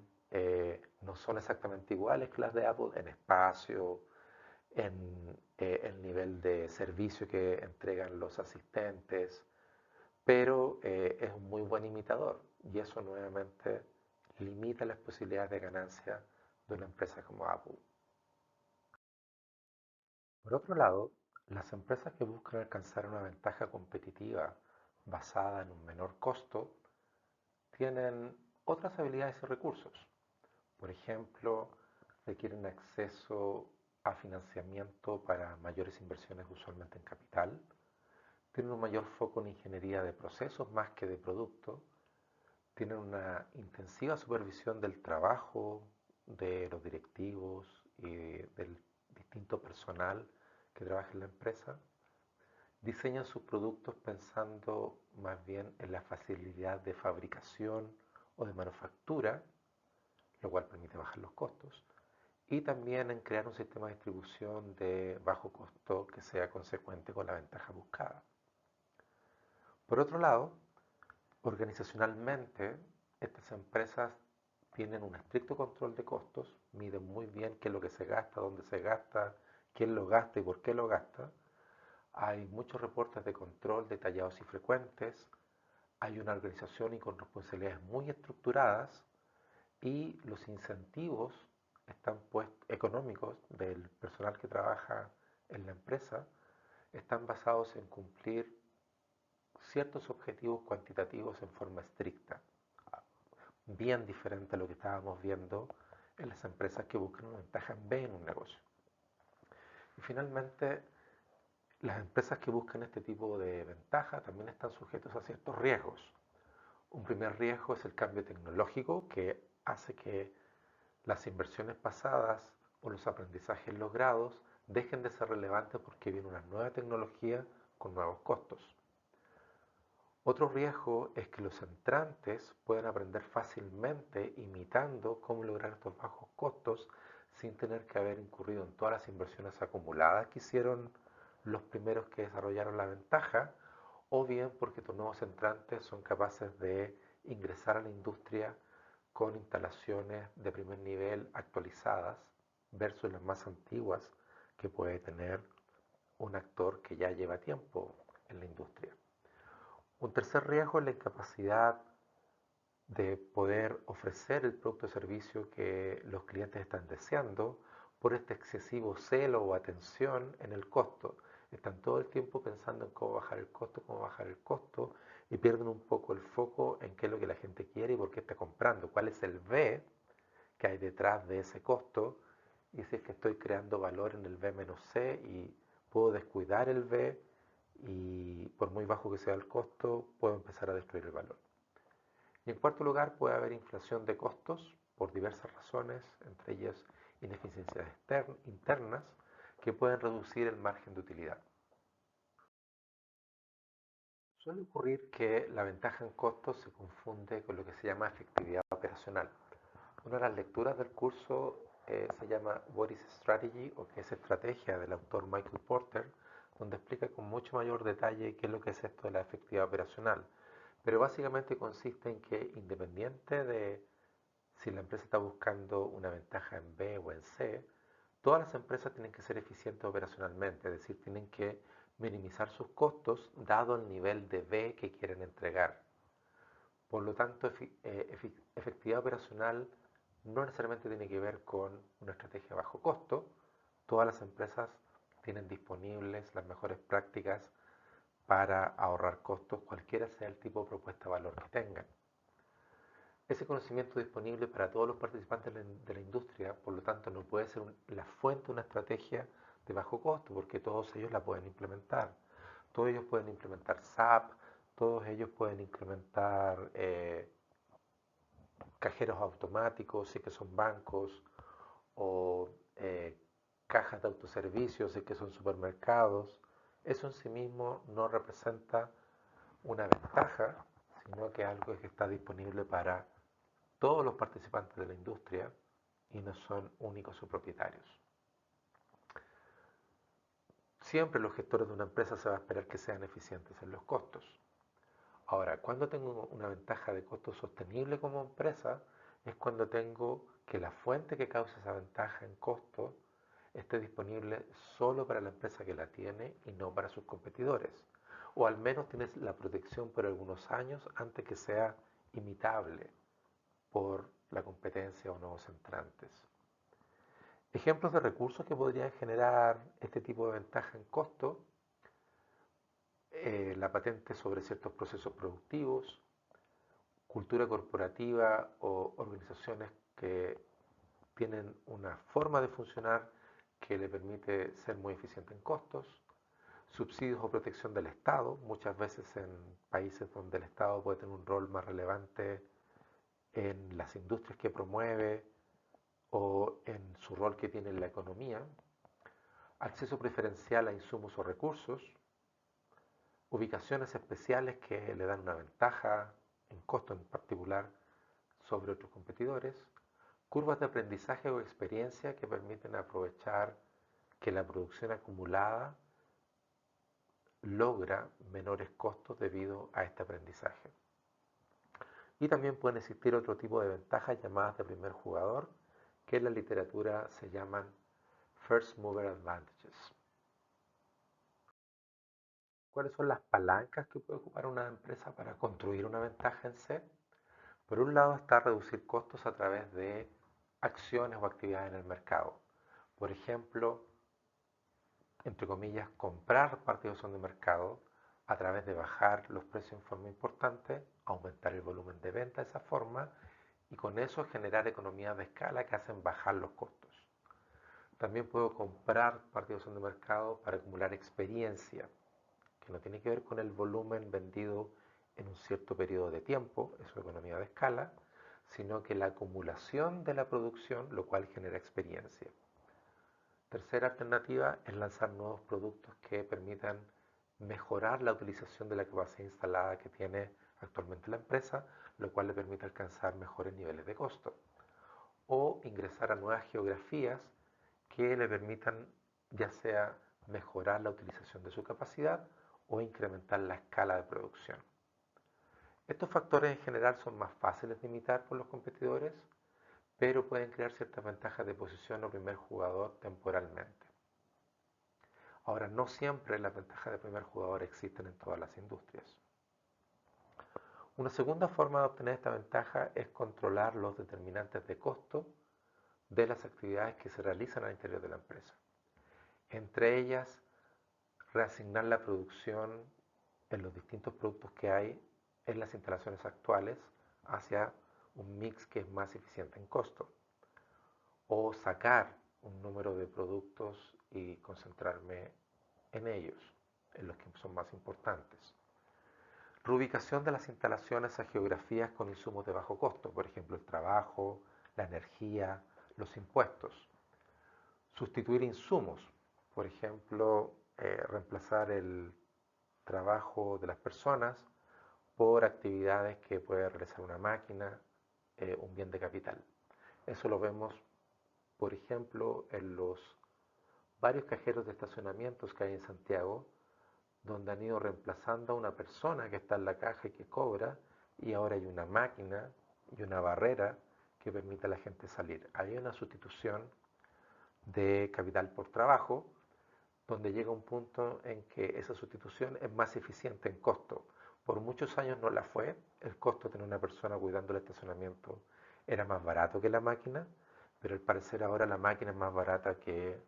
no son exactamente iguales que las de Apple en espacio, en el nivel de servicio que entregan los asistentes, pero es un muy buen imitador, y eso nuevamente limita las posibilidades de ganancia de una empresa como Apple. Por otro lado, Las empresas que buscan alcanzar una ventaja competitiva basada en un menor costo tienen otras habilidades y recursos. Por ejemplo, requieren acceso a financiamiento para mayores inversiones usualmente en capital, tienen un mayor foco en ingeniería de procesos más que de producto, tienen una intensiva supervisión del trabajo de los directivos y del distinto personal que trabaja en la empresa, diseñan sus productos pensando más bien en la facilidad de fabricación o de manufactura, lo cual permite bajar los costos, y también en crear un sistema de distribución de bajo costo que sea consecuente con la ventaja buscada. Por otro lado, organizacionalmente, estas empresas tienen un estricto control de costos, miden muy bien qué es lo que se gasta, dónde se gasta, quién lo gasta y por qué lo gasta. Hay muchos reportes de control detallados y frecuentes, hay una organización y con responsabilidades muy estructuradas y los incentivos económicos del personal que trabaja en la empresa están basados en cumplir ciertos objetivos cuantitativos en forma estricta, bien diferente a lo que estábamos viendo en las empresas que buscan una ventaja en B en un negocio. Y finalmente, las empresas que buscan este tipo de ventaja también están sujetos a ciertos riesgos. Un primer riesgo es el cambio tecnológico que hace que las inversiones pasadas o los aprendizajes logrados dejen de ser relevantes porque viene una nueva tecnología con nuevos costos. Otro riesgo es que los entrantes puedan aprender fácilmente imitando cómo lograr estos bajos costos sin tener que haber incurrido en todas las inversiones acumuladas que hicieron los primeros que desarrollaron la ventaja, o bien porque estos nuevos entrantes son capaces de ingresar a la industria con instalaciones de primer nivel actualizadas versus las más antiguas que puede tener un actor que ya lleva tiempo en la industria. Un tercer riesgo es la incapacidad de poder ofrecer el producto o servicio que los clientes están deseando por este excesivo celo o atención en el costo. Están todo el tiempo pensando en cómo bajar el costo y pierden un poco el foco en qué es lo que la gente quiere y por qué está comprando, cuál es el B que hay detrás de ese costo y si es que estoy creando valor en el B menos C y puedo descuidar el B y por muy bajo que sea el costo puedo empezar a destruir el valor. Y en cuarto lugar puede haber inflación de costos por diversas razones, entre ellas ineficiencias internas que pueden reducir el margen de utilidad. Suele ocurrir que la ventaja en costos se confunde con lo que se llama efectividad operacional. Una de las lecturas del curso se llama What is Strategy o qué es estrategia del autor Michael Porter, donde explica con mucho mayor detalle qué es lo que es esto de la efectividad operacional. Pero básicamente consiste en que independiente de si la empresa está buscando una ventaja en B o en C, todas las empresas tienen que ser eficientes operacionalmente, es decir, tienen que minimizar sus costos dado el nivel de B que quieren entregar. Por lo tanto, efectividad operacional no necesariamente tiene que ver con una estrategia bajo costo. Todas las empresas tienen disponibles las mejores prácticas para ahorrar costos, cualquiera sea el tipo de propuesta de valor que tengan. Ese conocimiento disponible para todos los participantes de la industria, por lo tanto, no puede ser la fuente de una estrategia de bajo costo, porque todos ellos la pueden implementar. Todos ellos pueden implementar SAP, todos ellos pueden implementar cajeros automáticos, si que son bancos, o cajas de autoservicios, si que son supermercados. Eso en sí mismo no representa una ventaja, sino que algo que está disponible para todos los participantes de la industria y no son únicos o propietarios. Siempre los gestores de una empresa se va a esperar que sean eficientes en los costos. Ahora, cuando tengo una ventaja de costo sostenible como empresa, es cuando tengo que la fuente que causa esa ventaja en costo esté disponible solo para la empresa que la tiene y no para sus competidores. O al menos tienes la protección por algunos años antes que sea imitable por la competencia o nuevos entrantes. Ejemplos de recursos que podrían generar este tipo de ventaja en costo: la patente sobre ciertos procesos productivos, cultura corporativa o organizaciones que tienen una forma de funcionar que le permite ser muy eficiente en costos, subsidios o protección del Estado, muchas veces en países donde el Estado puede tener un rol más relevante en las industrias que promueve o en su rol que tiene en la economía, acceso preferencial a insumos o recursos, ubicaciones especiales que le dan una ventaja en costo en particular sobre otros competidores, curvas de aprendizaje o experiencia que permiten aprovechar que la producción acumulada logra menores costos debido a este aprendizaje. Y también pueden existir otro tipo de ventajas llamadas de primer jugador, que en la literatura se llaman First Mover Advantages. ¿Cuáles son las palancas que puede ocupar una empresa para construir una ventaja en C? Por un lado está reducir costos a través de acciones o actividades en el mercado. Por ejemplo, entre comillas, comprar participación de mercado a través de bajar los precios en forma importante, aumentar el volumen de venta de esa forma y con eso generar economías de escala que hacen bajar los costos. También puedo comprar participación de mercado para acumular experiencia, que no tiene que ver con el volumen vendido en un cierto periodo de tiempo, eso es economía de escala, sino que la acumulación de la producción, lo cual genera experiencia. Tercera alternativa es lanzar nuevos productos que permitan mejorar la utilización de la capacidad instalada que tiene actualmente la empresa, lo cual le permite alcanzar mejores niveles de costo. O ingresar a nuevas geografías que le permitan ya sea mejorar la utilización de su capacidad o incrementar la escala de producción. Estos factores en general son más fáciles de imitar por los competidores, pero pueden crear ciertas ventajas de posición o primer jugador temporalmente. Ahora, no siempre las ventajas de primer jugador existen en todas las industrias. Una segunda forma de obtener esta ventaja es controlar los determinantes de costo de las actividades que se realizan al interior de la empresa. Entre ellas, reasignar la producción en los distintos productos que hay en las instalaciones actuales hacia un mix que es más eficiente en costo. O sacar un número de productos y concentrarme en ellos, en los que son más importantes. Reubicación de las instalaciones a geografías con insumos de bajo costo, por ejemplo el trabajo, la energía, los impuestos. Sustituir insumos, por ejemplo, reemplazar el trabajo de las personas por actividades que puede realizar una máquina, un bien de capital. Eso lo vemos, por ejemplo, en los varios cajeros de estacionamientos que hay en Santiago, donde han ido reemplazando a una persona que está en la caja y que cobra, y ahora hay una máquina y una barrera que permite a la gente salir. Hay una sustitución de capital por trabajo, donde llega un punto en que esa sustitución es más eficiente en costo. Por muchos años no la fue, el costo de tener una persona cuidando el estacionamiento era más barato que la máquina, pero al parecer ahora la máquina es más barata que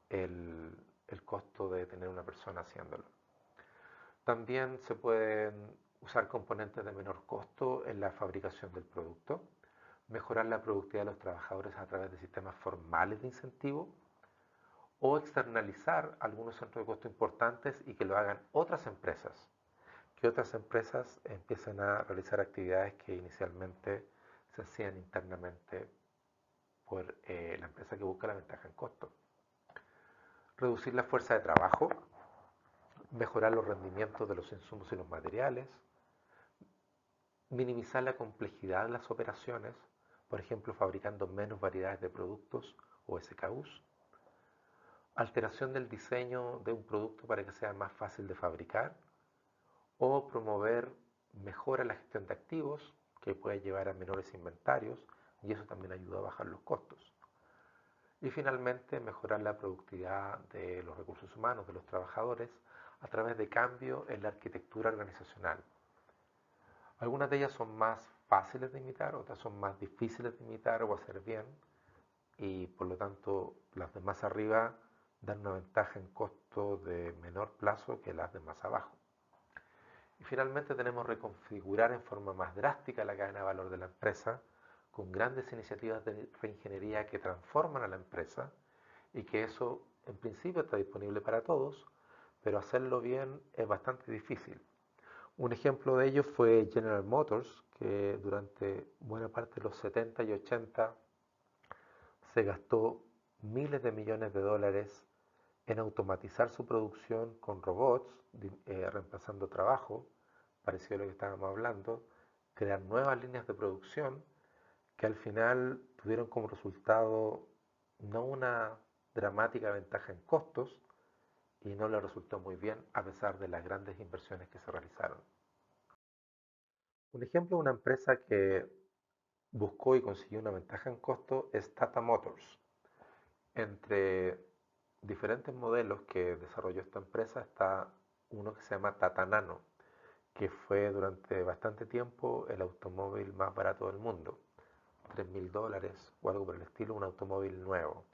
el costo de tener una persona haciéndolo. También se pueden usar componentes de menor costo en la fabricación del producto, mejorar la productividad de los trabajadores a través de sistemas formales de incentivo o externalizar algunos centros de costo importantes y que lo hagan otras empresas, que otras empresas empiecen a realizar actividades que inicialmente se hacían internamente por la empresa que busca la ventaja en costo. Reducir la fuerza de trabajo, mejorar los rendimientos de los insumos y los materiales, minimizar la complejidad de las operaciones, por ejemplo, fabricando menos variedades de productos o SKUs, alteración del diseño de un producto para que sea más fácil de fabricar, o promover mejora en la gestión de activos, que puede llevar a menores inventarios, y eso también ayuda a bajar los costos. Y finalmente, mejorar la productividad de los recursos humanos, de los trabajadores, a través de cambio en la arquitectura organizacional. Algunas de ellas son más fáciles de imitar, otras son más difíciles de imitar o hacer bien, y por lo tanto las de más arriba dan una ventaja en costo de menor plazo que las de más abajo. Y finalmente tenemos reconfigurar en forma más drástica la cadena de valor de la empresa con grandes iniciativas de reingeniería que transforman a la empresa y que eso en principio está disponible para todos, pero hacerlo bien es bastante difícil. Un ejemplo de ello fue General Motors, que durante buena parte de los 70 y 80 se gastó miles de millones de dólares en automatizar su producción con robots, reemplazando trabajo, parecido a lo que estábamos hablando, crear nuevas líneas de producción que al final tuvieron como resultado no una dramática ventaja en costos y no le resultó muy bien a pesar de las grandes inversiones que se realizaron. Un ejemplo de una empresa que buscó y consiguió una ventaja en costo es Tata Motors. Entre diferentes modelos que desarrolló esta empresa está uno que se llama Tata Nano, que fue durante bastante tiempo el automóvil más barato del mundo, $3.000 o algo por el estilo, un automóvil nuevo.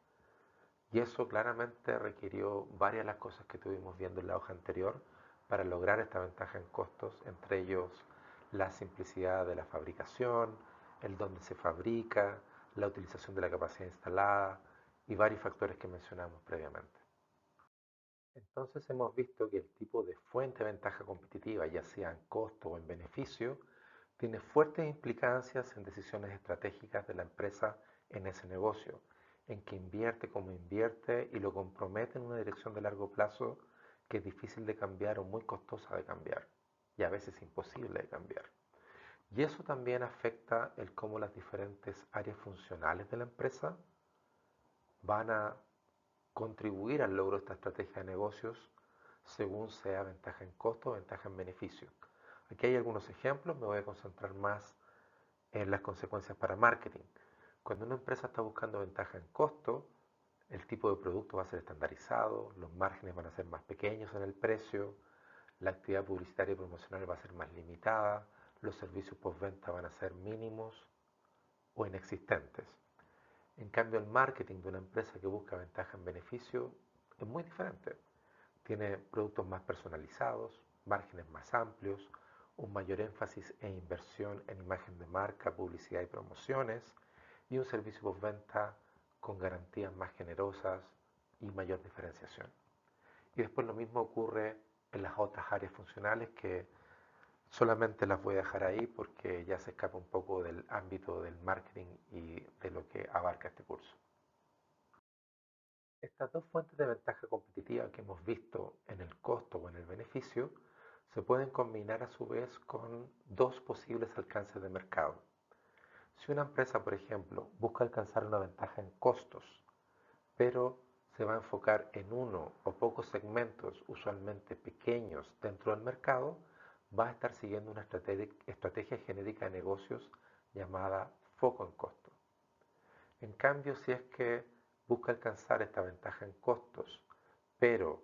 Y eso claramente requirió varias de las cosas que estuvimos viendo en la hoja anterior para lograr esta ventaja en costos, entre ellos la simplicidad de la fabricación, el dónde se fabrica, la utilización de la capacidad instalada y varios factores que mencionamos previamente. Entonces hemos visto que el tipo de fuente de ventaja competitiva, ya sea en costo o en beneficio, tiene fuertes implicancias en decisiones estratégicas de la empresa en ese negocio, en que invierte como invierte y lo compromete en una dirección de largo plazo que es difícil de cambiar o muy costosa de cambiar y a veces imposible de cambiar. Y eso también afecta el cómo las diferentes áreas funcionales de la empresa van a contribuir al logro de esta estrategia de negocios según sea ventaja en costo o ventaja en beneficio. Aquí hay algunos ejemplos, me voy a concentrar más en las consecuencias para marketing. Cuando una empresa está buscando ventaja en costo, el tipo de producto va a ser estandarizado, los márgenes van a ser más pequeños en el precio, la actividad publicitaria y promocional va a ser más limitada, los servicios postventa van a ser mínimos o inexistentes. En cambio, el marketing de una empresa que busca ventaja en beneficio es muy diferente. Tiene productos más personalizados, márgenes más amplios, un mayor énfasis e inversión en imagen de marca, publicidad y promociones, y un servicio postventa con garantías más generosas y mayor diferenciación. Y después lo mismo ocurre en las otras áreas funcionales que solamente las voy a dejar ahí porque ya se escapa un poco del ámbito del marketing y de lo que abarca este curso. Estas dos fuentes de ventaja competitiva que hemos visto en el costo o en el beneficio se pueden combinar a su vez con dos posibles alcances de mercado. Si una empresa, por ejemplo, busca alcanzar una ventaja en costos, pero se va a enfocar en uno o pocos segmentos, usualmente pequeños, dentro del mercado, va a estar siguiendo una estrategia genérica de negocios llamada foco en costo. En cambio, si es que busca alcanzar esta ventaja en costos, pero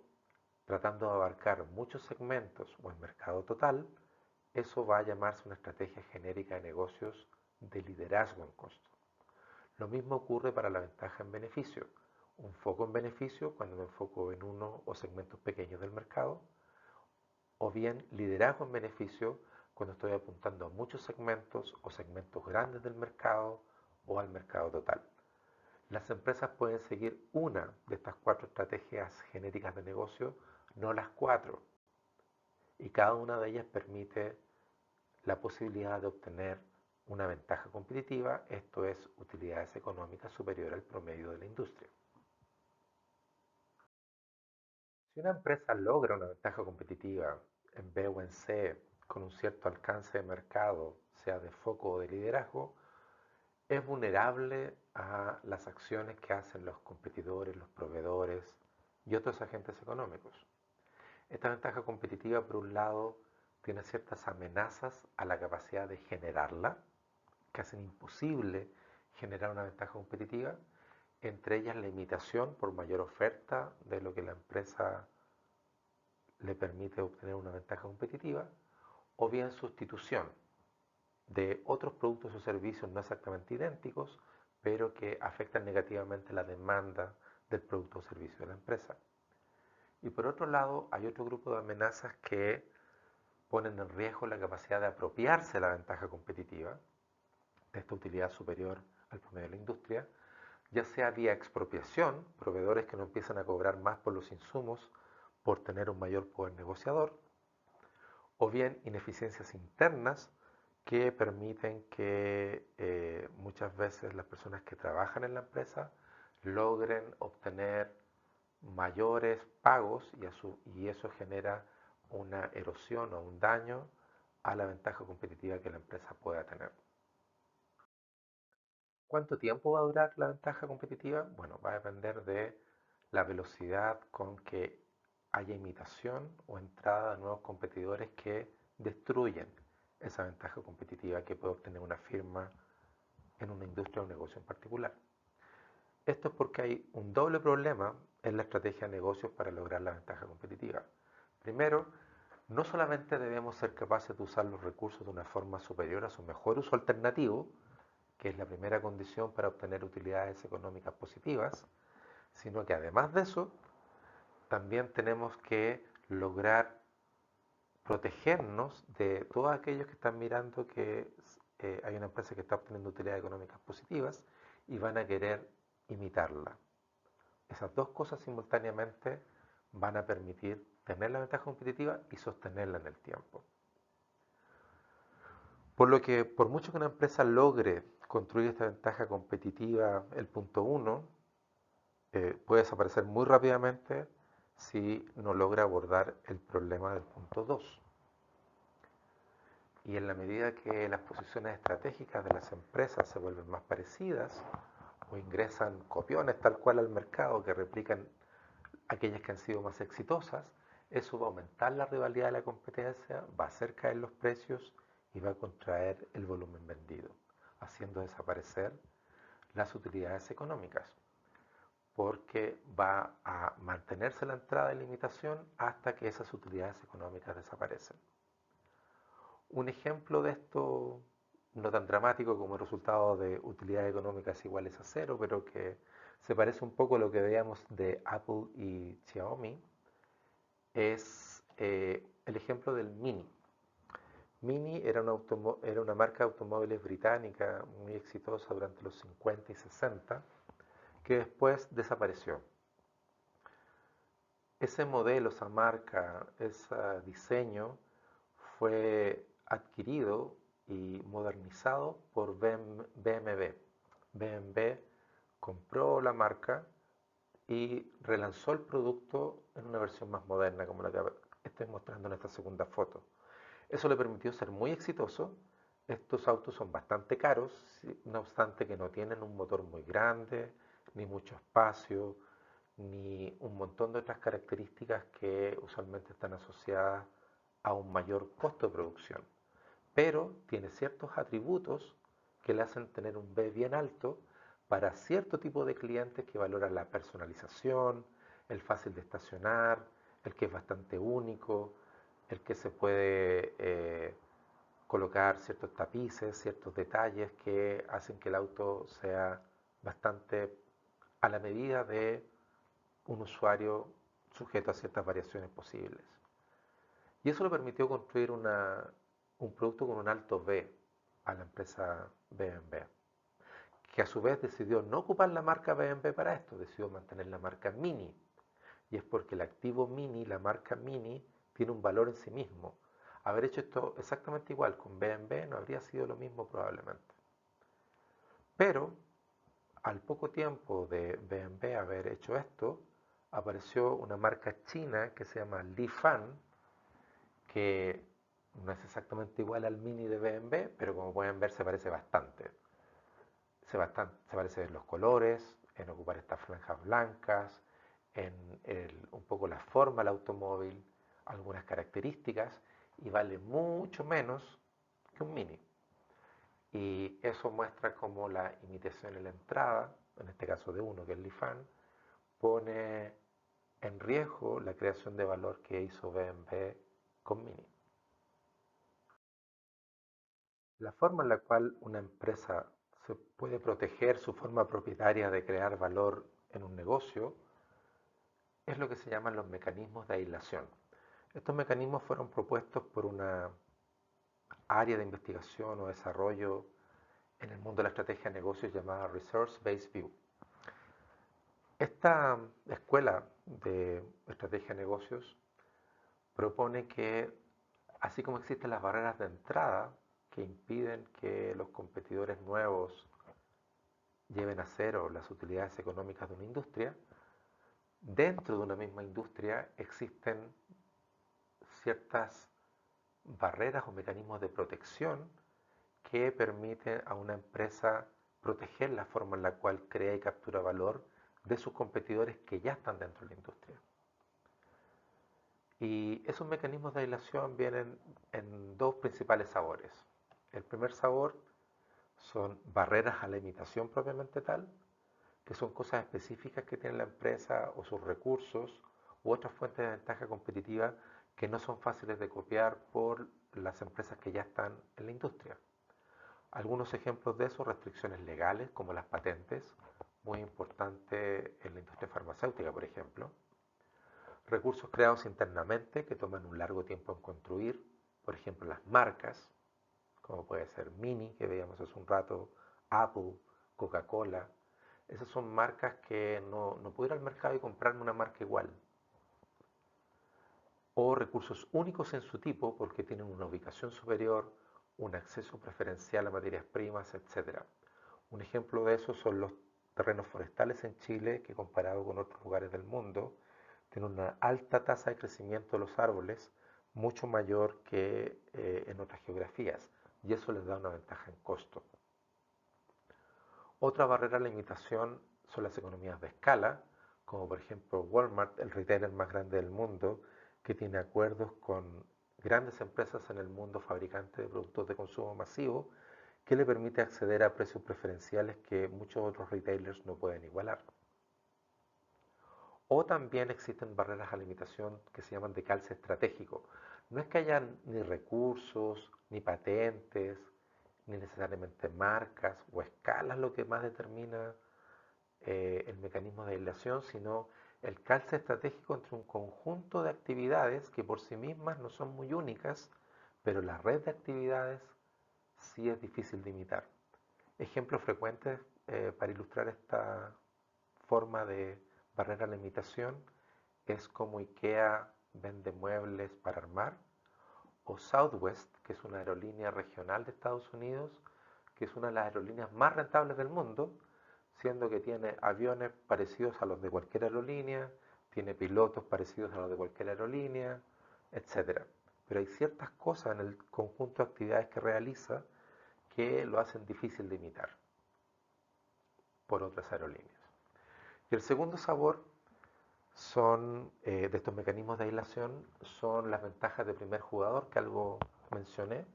tratando de abarcar muchos segmentos o el mercado total, eso va a llamarse una estrategia genérica de negocios de liderazgo en costo. Lo mismo ocurre para la ventaja en beneficio. Un foco en beneficio cuando me enfoco en uno o segmentos pequeños del mercado, o bien liderazgo en beneficio cuando estoy apuntando a muchos segmentos o segmentos grandes del mercado o al mercado total. Las empresas pueden seguir una de estas cuatro estrategias genéricas de negocio, no las cuatro, y cada una de ellas permite la posibilidad de obtener una ventaja competitiva, esto es, utilidades económicas superiores al promedio de la industria. Si una empresa logra una ventaja competitiva en B o en C con un cierto alcance de mercado, sea de foco o de liderazgo, es vulnerable a las acciones que hacen los competidores, los proveedores y otros agentes económicos. Esta ventaja competitiva, por un lado, tiene ciertas amenazas a la capacidad de generarla, que hacen imposible generar una ventaja competitiva, entre ellas la imitación por mayor oferta de lo que la empresa le permite obtener una ventaja competitiva, o bien sustitución de otros productos o servicios no exactamente idénticos, pero que afectan negativamente la demanda del producto o servicio de la empresa. Y por otro lado, hay otro grupo de amenazas que ponen en riesgo la capacidad de apropiarse de la ventaja competitiva, de esta utilidad superior al promedio de la industria, ya sea vía expropiación, proveedores que no empiezan a cobrar más por los insumos por tener un mayor poder negociador, o bien ineficiencias internas que permiten que muchas veces las personas que trabajan en la empresa logren obtener mayores pagos y eso genera una erosión o un daño a la ventaja competitiva que la empresa pueda tener. ¿Cuánto tiempo va a durar la ventaja competitiva? Bueno, va a depender de la velocidad con que haya imitación o entrada de nuevos competidores que destruyen esa ventaja competitiva que puede obtener una firma en una industria o un negocio en particular. Esto es porque hay un doble problema en la estrategia de negocios para lograr la ventaja competitiva. Primero, no solamente debemos ser capaces de usar los recursos de una forma superior a su mejor uso alternativo, que es la primera condición para obtener utilidades económicas positivas, sino que además de eso, también tenemos que lograr protegernos de todos aquellos que están mirando que hay una empresa que está obteniendo utilidades económicas positivas y van a querer imitarla. Esas dos cosas simultáneamente van a permitir tener la ventaja competitiva y sostenerla en el tiempo. Por lo que, por mucho que una empresa logre construir esta ventaja competitiva, el punto 1, puede desaparecer muy rápidamente si no logra abordar el problema del punto 2. Y en la medida que las posiciones estratégicas de las empresas se vuelven más parecidas o ingresan copiones tal cual al mercado que replican aquellas que han sido más exitosas, eso va a aumentar la rivalidad de la competencia, va a hacer caer los precios y va a contraer el volumen vendido, haciendo desaparecer las utilidades económicas, porque va a mantenerse la entrada de limitación hasta que esas utilidades económicas desaparecen. Un ejemplo de esto, no tan dramático como el resultado de utilidades económicas iguales a cero, pero que se parece un poco a lo que veíamos de Apple y Xiaomi, es el ejemplo del Mini. Mini era una marca de automóviles británica muy exitosa durante los 50 y 60, que después desapareció. Ese modelo, esa marca, ese diseño fue adquirido y modernizado por BMW. BMW compró la marca y relanzó el producto en una versión más moderna, como la que estoy mostrando en esta segunda foto. Eso le permitió ser muy exitoso. Estos autos son bastante caros, no obstante que no tienen un motor muy grande, ni mucho espacio, ni un montón de otras características que usualmente están asociadas a un mayor costo de producción. Pero tiene ciertos atributos que le hacen tener un B bien alto para cierto tipo de clientes que valoran la personalización, el fácil de estacionar, el que es bastante único, el que se puede colocar ciertos tapices, ciertos detalles que hacen que el auto sea bastante a la medida de un usuario sujeto a ciertas variaciones posibles. Y eso le permitió construir un producto con un alto B a la empresa BMW, que a su vez decidió no ocupar la marca BMW para esto, decidió mantener la marca Mini. Y es porque el activo Mini, la marca Mini, tiene un valor en sí mismo. Haber hecho esto exactamente igual con BMW no habría sido lo mismo probablemente. Pero al poco tiempo de BMW haber hecho esto, apareció una marca china que se llama Li Fan, que no es exactamente igual al Mini de BMW, pero como pueden ver se parece bastante. Se parece en los colores, en ocupar estas franjas blancas, en un poco la forma del automóvil, algunas características, y vale mucho menos que un Mini. Y eso muestra cómo la imitación en la entrada, en este caso de uno que es Lifan, pone en riesgo la creación de valor que hizo BMW con Mini. La forma en la cual una empresa se puede proteger su forma propietaria de crear valor en un negocio, es lo que se llaman los mecanismos de aislación. Estos mecanismos fueron propuestos por una área de investigación o desarrollo en el mundo de la estrategia de negocios llamada Resource Based View. Esta escuela de estrategia de negocios propone que, así como existen las barreras de entrada que impiden que los competidores nuevos lleven a cero las utilidades económicas de una industria, dentro de una misma industria existen ciertas barreras o mecanismos de protección que permiten a una empresa proteger la forma en la cual crea y captura valor de sus competidores que ya están dentro de la industria. Y esos mecanismos de aislación vienen en dos principales sabores. El primer sabor son barreras a la imitación propiamente tal, que son cosas específicas que tiene la empresa o sus recursos u otras fuentes de ventaja competitiva que no son fáciles de copiar por las empresas que ya están en la industria. Algunos ejemplos de eso, restricciones legales como las patentes, muy importante en la industria farmacéutica, por ejemplo. Recursos creados internamente que toman un largo tiempo en construir, por ejemplo las marcas, como puede ser Mini, que veíamos hace un rato, Apple, Coca-Cola. Esas son marcas que no puedo ir al mercado y comprarme una marca igual. O recursos únicos en su tipo porque tienen una ubicación superior, un acceso preferencial a materias primas, etc. Un ejemplo de eso son los terrenos forestales en Chile, que comparado con otros lugares del mundo, tienen una alta tasa de crecimiento de los árboles, mucho mayor que en otras geografías, y eso les da una ventaja en costo. Otra barrera a la imitación son las economías de escala, como por ejemplo Walmart, el retailer más grande del mundo, que tiene acuerdos con grandes empresas en el mundo fabricantes de productos de consumo masivo, que le permite acceder a precios preferenciales que muchos otros retailers no pueden igualar. O también existen barreras a la imitación que se llaman de calce estratégico. No es que haya ni recursos, ni patentes, ni necesariamente marcas o escalas lo que más determina el mecanismo de aislación, sino el calce estratégico entre un conjunto de actividades que por sí mismas no son muy únicas, pero la red de actividades sí es difícil de imitar. Ejemplos frecuentes para ilustrar esta forma de barrera a la imitación es como IKEA vende muebles para armar, o Southwest, que es una aerolínea regional de Estados Unidos, que es una de las aerolíneas más rentables del mundo, siendo que tiene aviones parecidos a los de cualquier aerolínea, tiene pilotos parecidos a los de cualquier aerolínea, etc. Pero hay ciertas cosas en el conjunto de actividades que realiza que lo hacen difícil de imitar por otras aerolíneas. Y el segundo sabor son, de estos mecanismos de aislación, son las ventajas de primer jugador, que algo mencioné,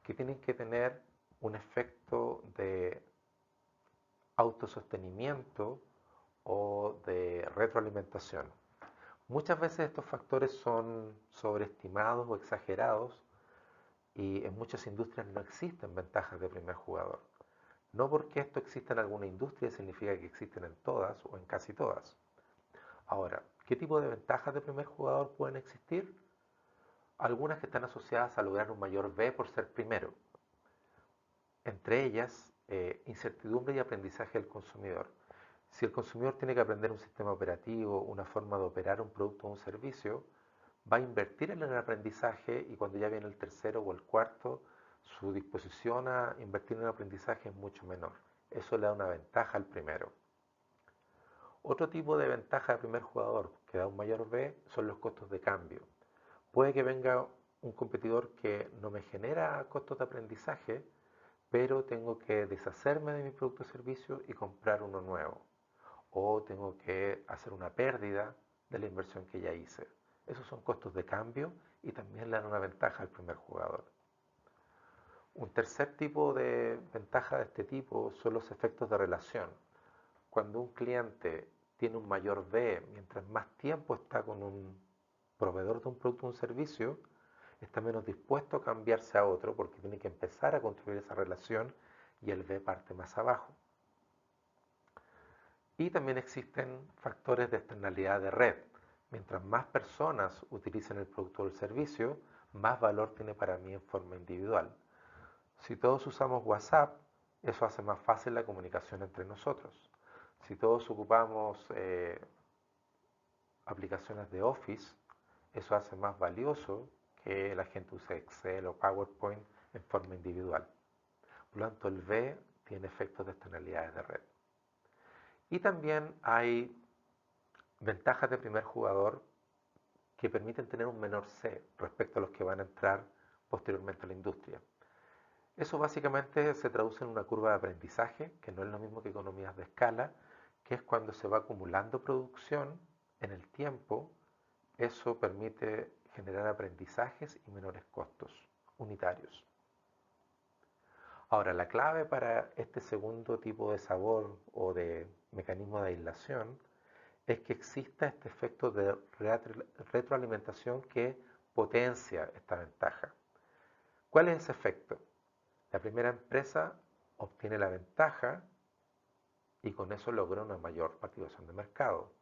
que tienen que tener un efecto de autosostenimiento o de retroalimentación. Muchas veces estos factores son sobreestimados o exagerados y en muchas industrias no existen ventajas de primer jugador. No porque esto exista en alguna industria significa que existen en todas o en casi todas. Ahora, ¿qué tipo de ventajas de primer jugador pueden existir? Algunas que están asociadas a lograr un mayor B por ser primero. Entre ellas, incertidumbre y aprendizaje del consumidor. Si el consumidor tiene que aprender un sistema operativo, una forma de operar un producto o un servicio, va a invertir en el aprendizaje y cuando ya viene el tercero o el cuarto, su disposición a invertir en el aprendizaje es mucho menor. Eso le da una ventaja al primero. Otro tipo de ventaja de primer jugador que da un mayor B son los costos de cambio. Puede que venga un competidor que no me genera costos de aprendizaje, pero tengo que deshacerme de mi producto o servicio y comprar uno nuevo. O tengo que hacer una pérdida de la inversión que ya hice. Esos son costos de cambio y también le dan una ventaja al primer jugador. Un tercer tipo de ventaja de este tipo son los efectos de relación. Cuando un cliente tiene un mayor B, mientras más tiempo está con un proveedor de un producto o un servicio, está menos dispuesto a cambiarse a otro porque tiene que empezar a construir esa relación y el V parte más abajo. Y también existen factores de externalidad de red. Mientras más personas utilicen el producto o el servicio, más valor tiene para mí en forma individual. Si todos usamos WhatsApp, eso hace más fácil la comunicación entre nosotros. Si todos ocupamos aplicaciones de Office, eso hace más valioso que la gente use Excel o PowerPoint en forma individual. Por lo tanto, el V tiene efectos de externalidades de red. Y también hay ventajas de primer jugador que permiten tener un menor C respecto a los que van a entrar posteriormente a la industria. Eso básicamente se traduce en una curva de aprendizaje, que no es lo mismo que economías de escala, que es cuando se va acumulando producción en el tiempo. Eso permite generar aprendizajes y menores costos unitarios. Ahora, la clave para este segundo tipo de sabor o de mecanismo de aislación es que exista este efecto de retroalimentación que potencia esta ventaja. ¿Cuál es ese efecto? La primera empresa obtiene la ventaja y con eso logra una mayor participación de mercado.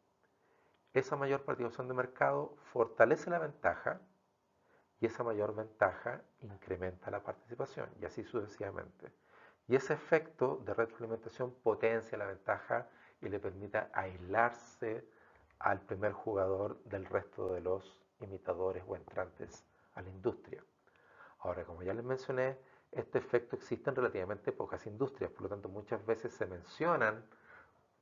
Esa mayor participación de mercado fortalece la ventaja y esa mayor ventaja incrementa la participación y así sucesivamente. Y ese efecto de retroalimentación potencia la ventaja y le permite aislarse al primer jugador del resto de los imitadores o entrantes a la industria. Ahora, como ya les mencioné, este efecto existe en relativamente pocas industrias, por lo tanto muchas veces se mencionan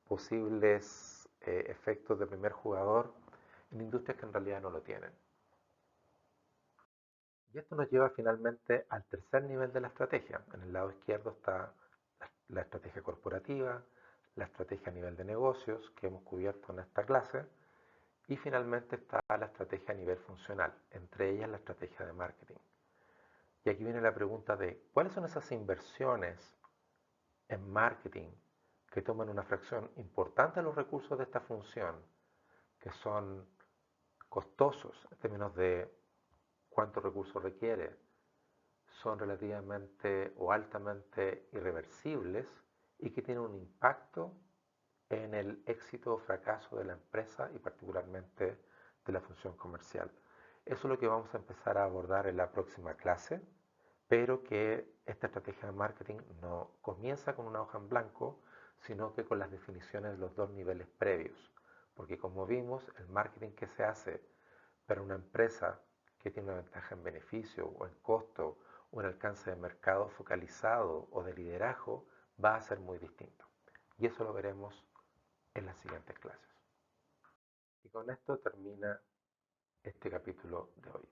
posibles efectos de primer jugador en industrias que en realidad no lo tienen. Y esto nos lleva finalmente al tercer nivel de la estrategia. En el lado izquierdo está la estrategia corporativa, la estrategia a nivel de negocios que hemos cubierto en esta clase y finalmente está la estrategia a nivel funcional, entre ellas la estrategia de marketing. Y aquí viene la pregunta de ¿cuáles son esas inversiones en marketing que toman una fracción importante de los recursos de esta función, que son costosos en términos de cuántos recursos requiere, son relativamente o altamente irreversibles y que tienen un impacto en el éxito o fracaso de la empresa y particularmente de la función comercial? Eso es lo que vamos a empezar a abordar en la próxima clase, pero que esta estrategia de marketing no comienza con una hoja en blanco, sino que con las definiciones de los dos niveles previos. Porque como vimos, el marketing que se hace para una empresa que tiene una ventaja en beneficio o en costo o en alcance de mercado focalizado o de liderazgo va a ser muy distinto. Y eso lo veremos en las siguientes clases. Y con esto termina este capítulo de hoy.